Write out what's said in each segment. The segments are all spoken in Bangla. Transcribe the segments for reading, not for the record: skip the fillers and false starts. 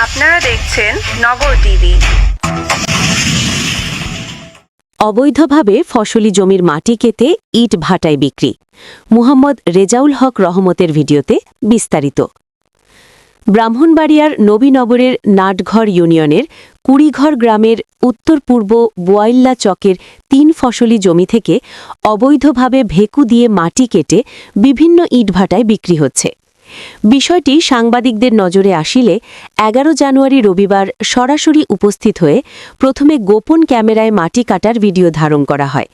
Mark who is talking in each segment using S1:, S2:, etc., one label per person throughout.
S1: আপনারা দেখছেন নগর টিভি।
S2: অবৈধভাবে ফসলি জমির মাটি কেটে ইট ভাটায় বিক্রি। মুহাম্মদ রেজাউল হক রহমতের ভিডিওতে বিস্তারিত। ব্রাহ্মণবাড়িয়ার নবীনগরের নাটঘর ইউনিয়নের কুড়িঘর গ্রামের উত্তর পূর্ব বোয়াইল্লা চকের ৩ ফসলি জমি থেকে অবৈধভাবে ভেকু দিয়ে মাটি কেটে বিভিন্ন ইটভাটায় বিক্রি হচ্ছে। বিষয়টি সাংবাদিকদের নজরে আসিলে ১১ জানুয়ারি রবিবার সরাসরি উপস্থিত হয়ে প্রথমে গোপন ক্যামেরায় মাটি কাটার ভিডিও ধারণ করা হয়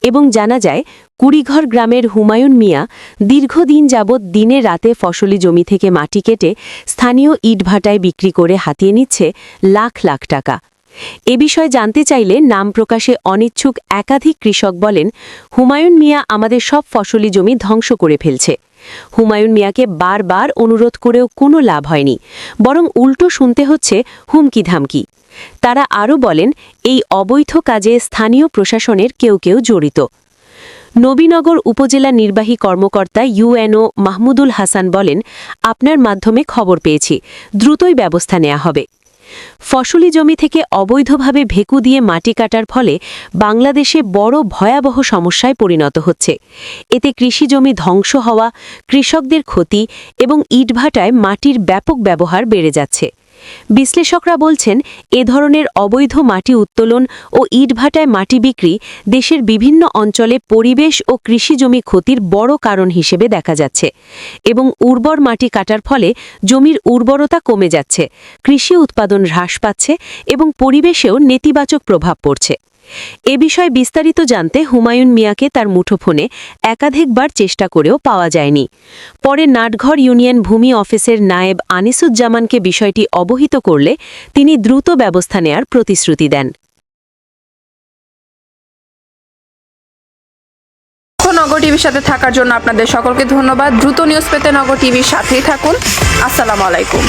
S2: এবং জানা যায় কুড়িঘর গ্রামের হুমায়ুন মিয়া দীর্ঘদিন যাবৎ দিনে রাতে ফসলি জমি থেকে মাটি কেটে স্থানীয় ইটভাটায় বিক্রি করে হাতিয়ে নিচ্ছে লাখ লাখ টাকা। এ বিষয়ে জানতে চাইলে নাম প্রকাশে অনিচ্ছুক একাধিক কৃষক বলেন, হুমায়ুন মিয়া আমাদের সব ফসলি জমি ধ্বংস করে ফেলছে। হুমায়ুন মিয়াকে বারবার অনুরোধ করেও কোনো লাভ হয়নি, বরং উল্টো শুনতে হচ্ছে হুমকি ধামকি। তারা আরও বলেন, এই অবৈধ কাজে স্থানীয় প্রশাসনের কেউ কেউ জড়িত। নবীনগর উপজেলা নির্বাহী কর্মকর্তা ইউএনও মাহমুদুল হাসান বলেন, আপনার মাধ্যমে খবর পেয়েছি, দ্রুতই ব্যবস্থা নেওয়া হবে। ফসলি জমি থেকে অবৈধভাবে ভেকু দিয়ে মাটি কাটার ফলে বাংলাদেশে বড় ভয়াবহ সমস্যায় পরিণত হচ্ছে। এতে কৃষিজমি ধ্বংস হওয়া, কৃষকদের ক্ষতি এবং ইটভাটায় মাটির ব্যাপক ব্যবহার বেড়ে যাচ্ছে। বিশ্লেষকরা বলছেন, এ ধরনের অবৈধ মাটি উত্তোলন ও ইটভাটায় মাটি বিক্রি দেশের বিভিন্ন অঞ্চলে পরিবেশ ও কৃষিজমি ক্ষতির বড় কারণ হিসেবে দেখা যাচ্ছে এবং উর্বর মাটি কাটার ফলে জমির উর্বরতা কমে যাচ্ছে, কৃষি উৎপাদন হ্রাস পাচ্ছে এবং পরিবেশেও নেতিবাচক প্রভাব পড়ছে। এ বিষয়ে বিস্তারিত জানতে হুমায়ুন মিয়াকে তার মুঠোফোনে একাধিকবার চেষ্টা করেও পাওয়া যায়নি। পরে নাটঘর ইউনিয়ন ভূমি অফিসের নায়েব আনিসুজ্জামানকে বিষয়টি অবহিত করলে তিনি দ্রুত ব্যবস্থা নেয়ার প্রতিশ্রুতি দেন।
S1: নগর টিভির সাথে থাকার জন্য আপনাদের সকলকে ধন্যবাদ। দ্রুত নিউজ পেতে নগর টিভির সাথেই থাকুন। আসসালামু আলাইকুম।